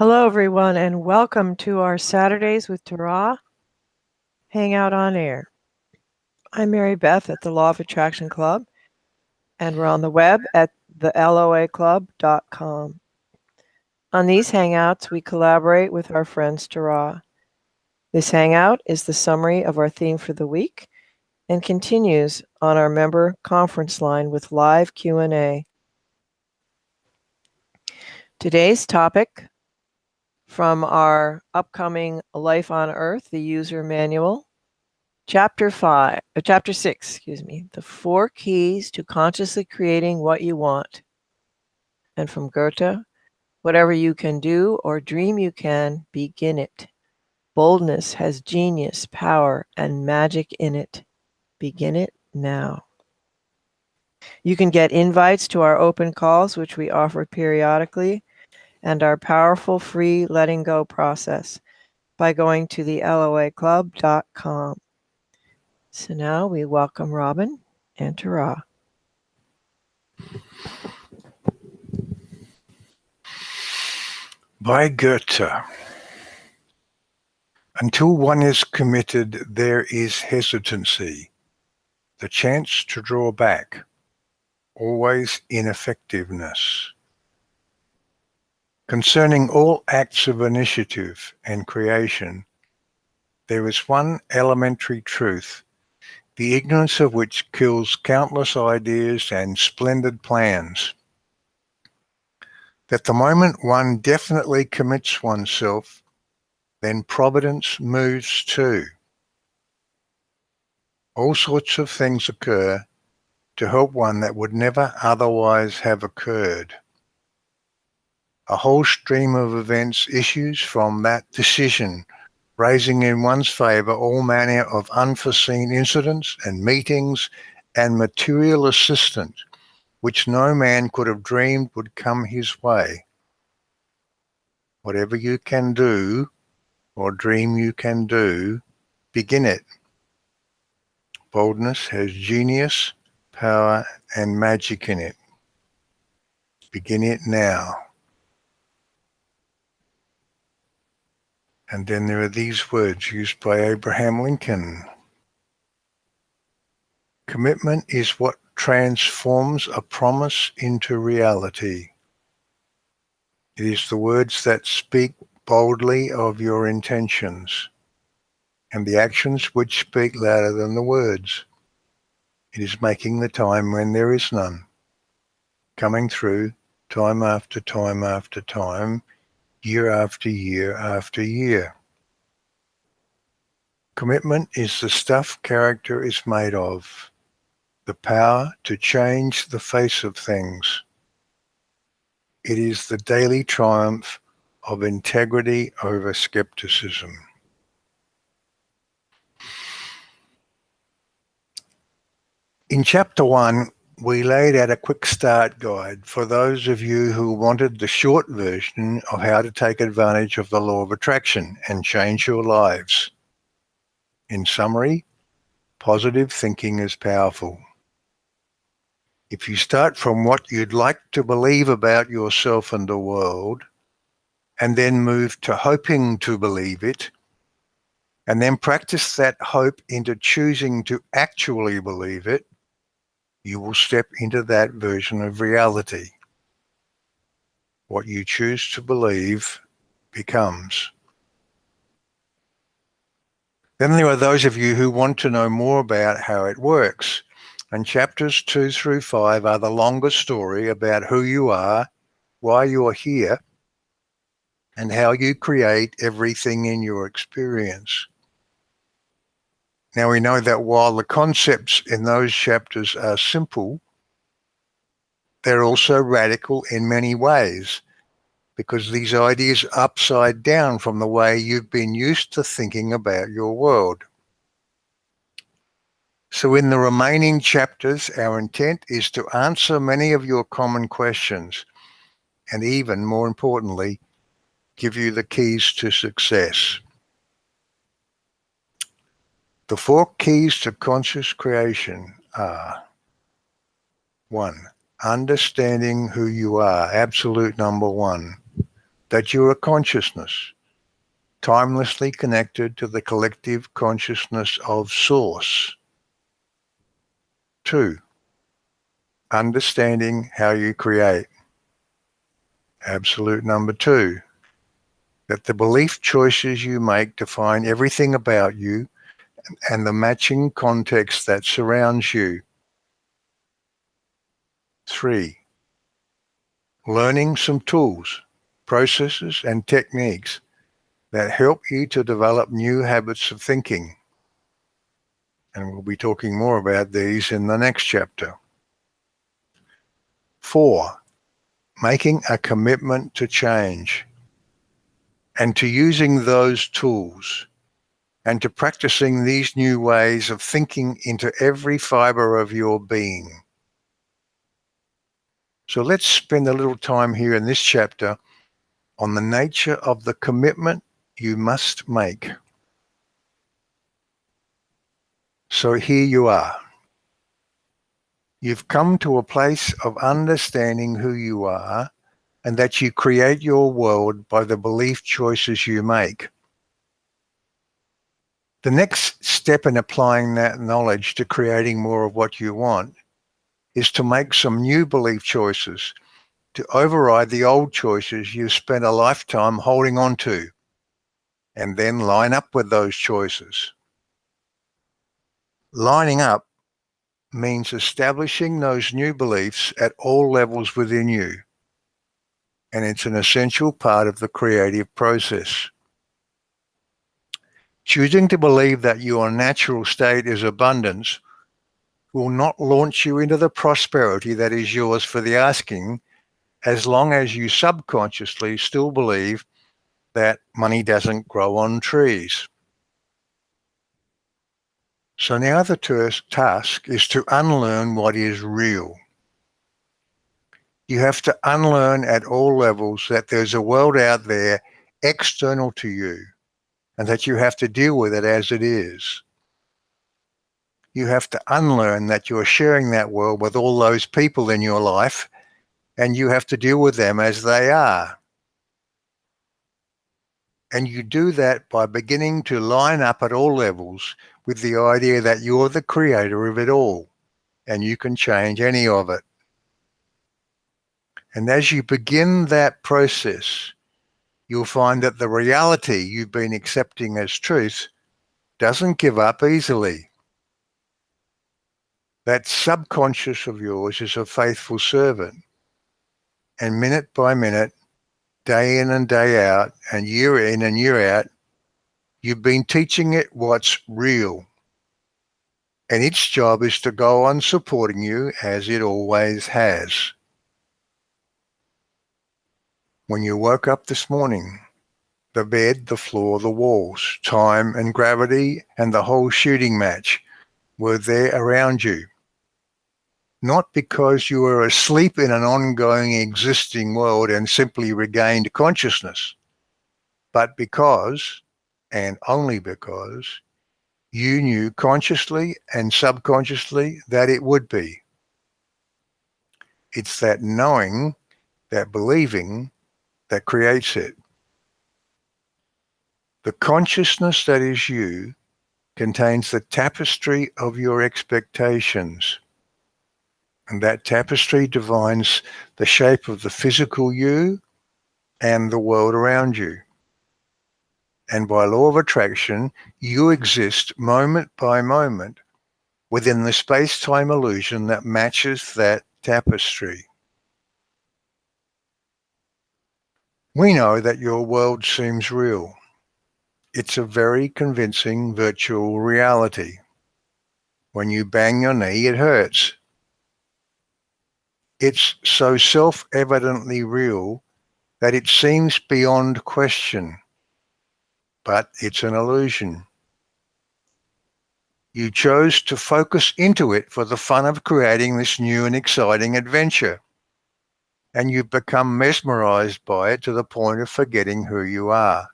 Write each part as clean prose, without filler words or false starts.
Hello, everyone, and welcome to our Saturdays with Tara Hangout on Air. I'm Mary Beth at the Law of Attraction Club, and we're on the web at theloaclub.com. On these Hangouts, we collaborate with our friends Tara. This Hangout is the summary of our theme for the week and continues on our member conference line with live Q&A. Today's topic from our upcoming Life on Earth, the User Manual, Chapter 6, the 4 keys to consciously creating what you want. And from Goethe, whatever you can do or dream you can, begin it. Boldness has genius, power, and magic in it. Begin it now. You can get invites to our open calls, which we offer periodically, and our powerful free letting go process by going to theloaclub.com. So now we welcome Robin and Tara. By Goethe. Until one is committed, there is hesitancy, the chance to draw back, always ineffectiveness. Concerning all acts of initiative and creation, there is one elementary truth, the ignorance of which kills countless ideas and splendid plans. That the moment one definitely commits oneself, then providence moves too. All sorts of things occur to help one that would never otherwise have occurred. A whole stream of events issues from that decision, raising in one's favour all manner of unforeseen incidents and meetings and material assistance, which no man could have dreamed would come his way. Whatever you can do, or dream you can do, begin it. Boldness has genius, power, and magic in it. Begin it now. And then there are these words used by Abraham Lincoln. Commitment is what transforms a promise into reality. It is the words that speak boldly of your intentions, and the actions which speak louder than the words. It is making the time when there is none, coming through time after time after time, year after year after year. Commitment is the stuff character is made of, the power to change the face of things. It is the daily triumph of integrity over skepticism. In Chapter 1, we laid out a quick start guide for those of you who wanted the short version of how to take advantage of the law of attraction and change your lives. In summary, positive thinking is powerful. If you start from what you'd like to believe about yourself and the world, and then move to hoping to believe it, and then practice that hope into choosing to actually believe it, you will step into that version of reality. What you choose to believe becomes. Then there are those of you who want to know more about how it works. And chapters 2 through 5 are the longer story about who you are, why you're here, and how you create everything in your experience. Now we know that while the concepts in those chapters are simple, they're also radical in many ways, because these ideas are upside down from the way you've been used to thinking about your world. So in the remaining chapters, our intent is to answer many of your common questions, and even more importantly, give you the keys to success. The 4 keys to conscious creation are: 1. Understanding who you are, absolute number 1. that you are consciousness, timelessly connected to the collective consciousness of Source. 2. Understanding how you create. Absolute number 2. That the belief choices you make define everything about you and the matching context that surrounds you. 3. Learning some tools, processes, and techniques that help you to develop new habits of thinking. And we'll be talking more about these in the next chapter. 4. Making a commitment to change and to using those tools and to practicing these new ways of thinking into every fiber of your being. So let's spend a little time here in this chapter on the nature of the commitment you must make. So here you are. You've come to a place of understanding who you are and that you create your world by the belief choices you make. The next step in applying that knowledge to creating more of what you want is to make some new belief choices to override the old choices you've spent a lifetime holding on to, and then line up with those choices. Lining up means establishing those new beliefs at all levels within you, and it's an essential part of the creative process. Choosing to believe that your natural state is abundance will not launch you into the prosperity that is yours for the asking, as long as you subconsciously still believe that money doesn't grow on trees. So now the task is to unlearn what is real. You have to unlearn at all levels that there's a world out there external to you and that you have to deal with it as it is. You have to unlearn that you're sharing that world with all those people in your life, and you have to deal with them as they are. And you do that by beginning to line up at all levels with the idea that you're the creator of it all, and you can change any of it. And as you begin that process, you'll find that the reality you've been accepting as truth doesn't give up easily. That subconscious of yours is a faithful servant. And minute by minute, day in and day out, and year in and year out, you've been teaching it what's real. And its job is to go on supporting you as it always has. When you woke up this morning, the bed, the floor, the walls, time and gravity, and the whole shooting match were there around you. Not because you were asleep in an ongoing existing world and simply regained consciousness, but because, and only because, you knew consciously and subconsciously that it would be. It's that knowing, that believing, that creates it. The consciousness that is you contains the tapestry of your expectations. And that tapestry defines the shape of the physical you and the world around you. And by law of attraction, you exist moment by moment within the space-time illusion that matches that tapestry. We know that your world seems real. It's a very convincing virtual reality. When you bang your knee, it hurts. It's so self-evidently real that it seems beyond question, but it's an illusion. You chose to focus into it for the fun of creating this new and exciting adventure, and you've become mesmerized by it to the point of forgetting who you are.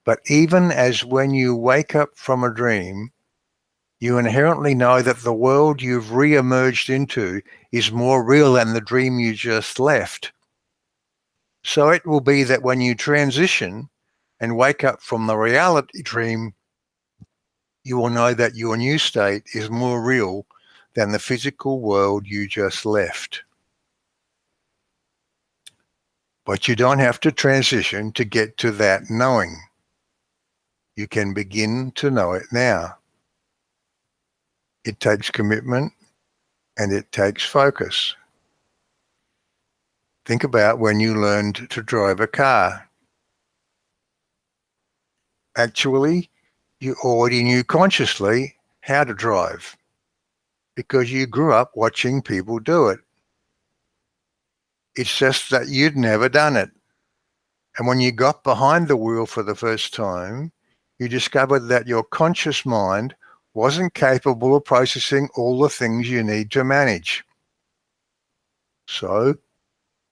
But even as when you wake up from a dream, you inherently know that the world you've re-emerged into is more real than the dream you just left. So it will be that when you transition and wake up from the reality dream, you will know that your new state is more real than the physical world you just left. But you don't have to transition to get to that knowing. You can begin to know it now. It takes commitment and it takes focus. Think about when you learned to drive a car. Actually, you already knew consciously how to drive because you grew up watching people do it. It's just that you'd never done it. And when you got behind the wheel for the first time, you discovered that your conscious mind wasn't capable of processing all the things you need to manage. So,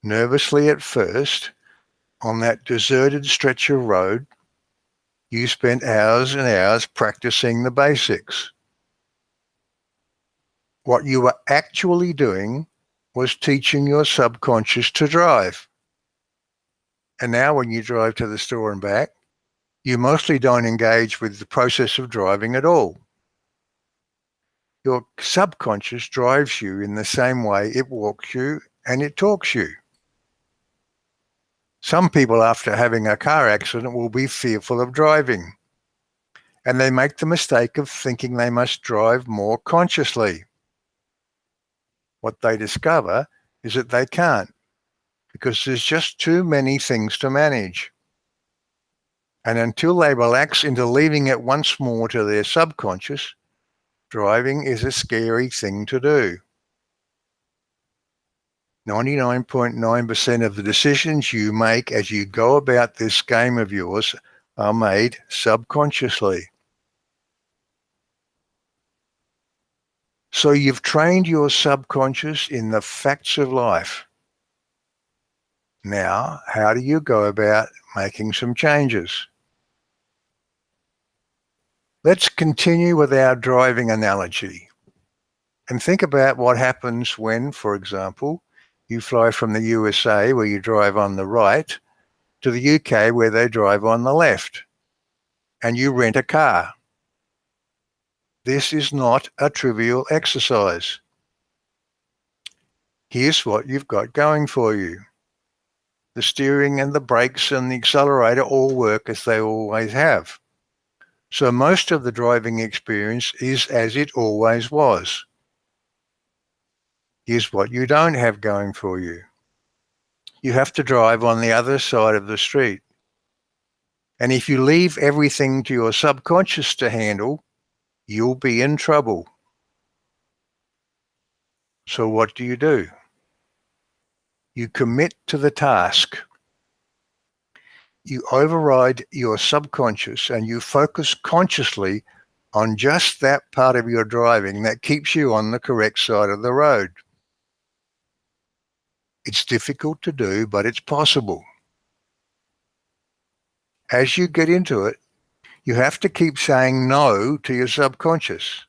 nervously at first, on that deserted stretch of road, you spent hours and hours practicing the basics. What you were actually doing was teaching your subconscious to drive. And now when you drive to the store and back, you mostly don't engage with the process of driving at all. Your subconscious drives you in the same way it walks you and it talks you. Some people after having a car accident will be fearful of driving, and they make the mistake of thinking they must drive more consciously. What they discover is that they can't, because there's just too many things to manage. And until they relax into leaving it once more to their subconscious, driving is a scary thing to do. 99.9% of the decisions you make as you go about this game of yours are made subconsciously. So you've trained your subconscious in the facts of life. Now, how do you go about making some changes? Let's continue with our driving analogy and think about what happens when, for example, you fly from the USA where you drive on the right to the UK where they drive on the left, and you rent a car. This is not a trivial exercise. Here's what you've got going for you. The steering and the brakes and the accelerator all work as they always have. So most of the driving experience is as it always was. Here's what you don't have going for you. You have to drive on the other side of the street. And if you leave everything to your subconscious to handle, you'll be in trouble. So what do? You commit to the task. You override your subconscious and you focus consciously on just that part of your driving that keeps you on the correct side of the road. It's difficult to do, but it's possible. As you get into it, you have to keep saying no to your subconscious.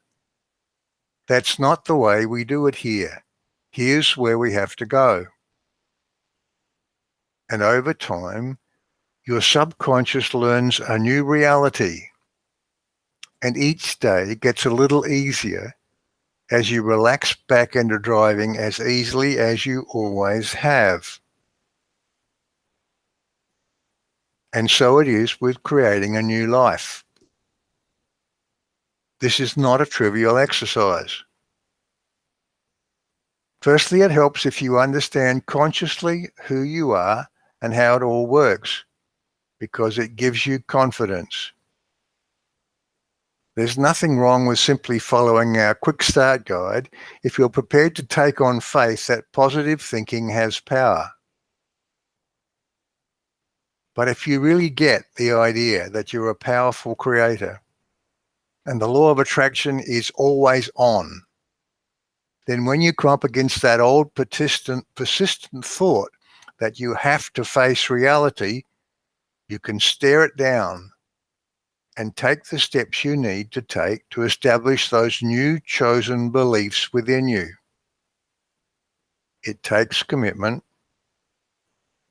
That's not the way we do it here. Here's where we have to go. And over time, your subconscious learns a new reality. And each day gets a little easier as you relax back into driving as easily as you always have. And so it is with creating a new life. This is not a trivial exercise. Firstly, it helps if you understand consciously who you are and how it all works, because it gives you confidence. There's nothing wrong with simply following our quick start guide if you're prepared to take on faith that positive thinking has power. But if you really get the idea that you're a powerful creator and the law of attraction is always on, then when you come up against that old persistent thought that you have to face reality, you can stare it down and take the steps you need to take to establish those new chosen beliefs within you. It takes commitment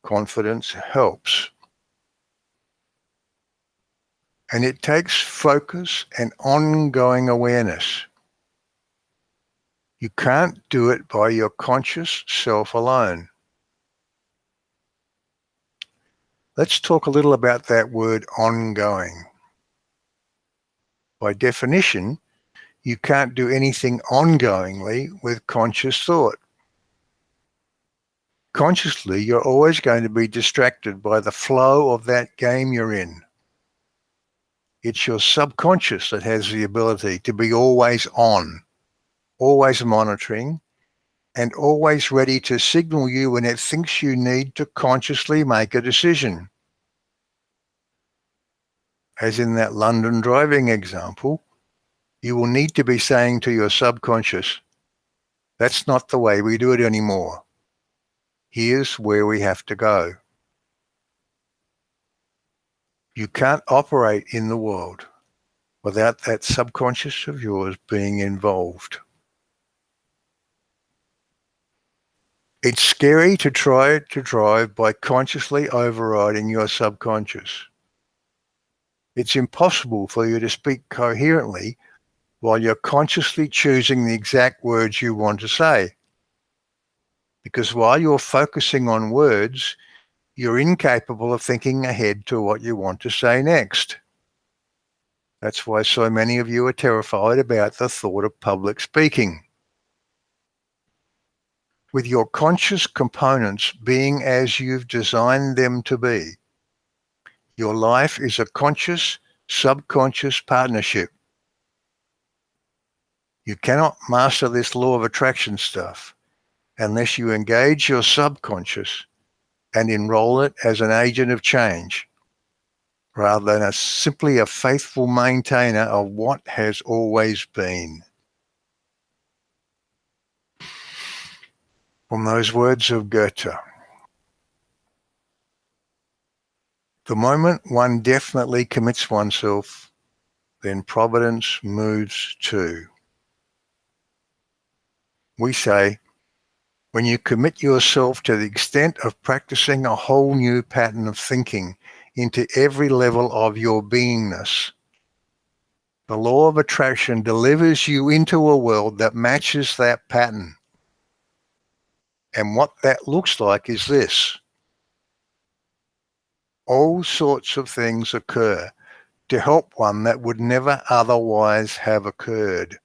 confidence helps. And it takes focus and ongoing awareness. You can't do it by your conscious self alone. Let's talk a little about that word ongoing. By definition, you can't do anything ongoingly with conscious thought. Consciously, you're always going to be distracted by the flow of that game you're in. It's your subconscious that has the ability to be always on, always monitoring, and always ready to signal you when it thinks you need to consciously make a decision. As in that London driving example, you will need to be saying to your subconscious, "That's not the way we do it anymore. Here's where we have to go." You can't operate in the world without that subconscious of yours being involved. It's scary to try to drive by consciously overriding your subconscious. It's impossible for you to speak coherently while you're consciously choosing the exact words you want to say. Because while you're focusing on words, you're incapable of thinking ahead to what you want to say next. That's why so many of you are terrified about the thought of public speaking. With your conscious components being as you've designed them to be, your life is a conscious-subconscious partnership. You cannot master this law of attraction stuff unless you engage your subconscious and enroll it as an agent of change, rather than simply a faithful maintainer of what has always been. From those words of Goethe, the moment one definitely commits oneself, then providence moves too. We say, when you commit yourself to the extent of practicing a whole new pattern of thinking into every level of your beingness, the law of attraction delivers you into a world that matches that pattern. And what that looks like is this. All sorts of things occur to help one that would never otherwise have occurred.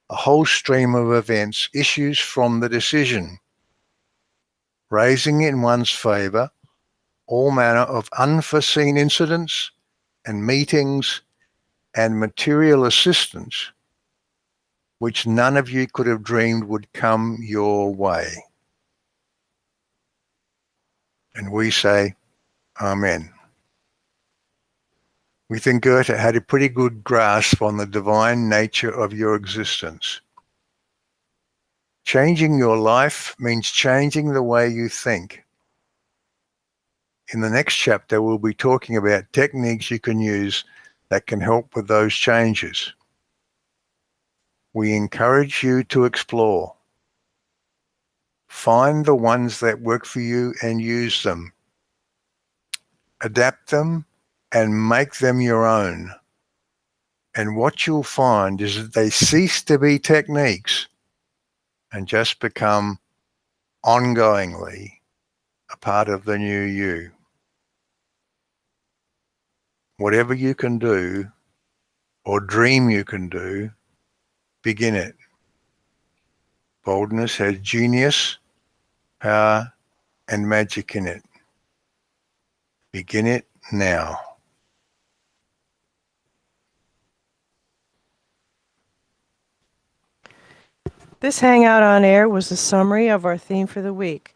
A whole stream of events issues from the decision, raising in one's favor all manner of unforeseen incidents and meetings and material assistance which none of you could have dreamed would come your way. And we say, Amen. We think Goethe had a pretty good grasp on the divine nature of your existence. Changing your life means changing the way you think. In the next chapter, we'll be talking about techniques you can use that can help with those changes. We encourage you to explore. Find the ones that work for you and use them. Adapt them and make them your own. And what you'll find is that they cease to be techniques and just become ongoingly a part of the new you. Whatever you can do or dream you can do, begin it. Boldness has genius, power, and magic in it. Begin it now. This Hangout on Air was a summary of our theme for the week.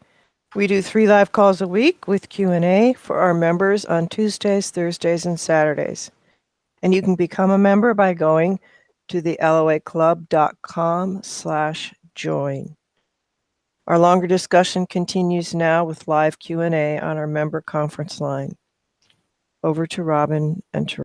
We do 3 live calls a week with Q&A for our members on Tuesdays, Thursdays, and Saturdays. And you can become a member by going to the loaclub.com/join. Our longer discussion continues now with live Q&A on our member conference line. Over to Robin and to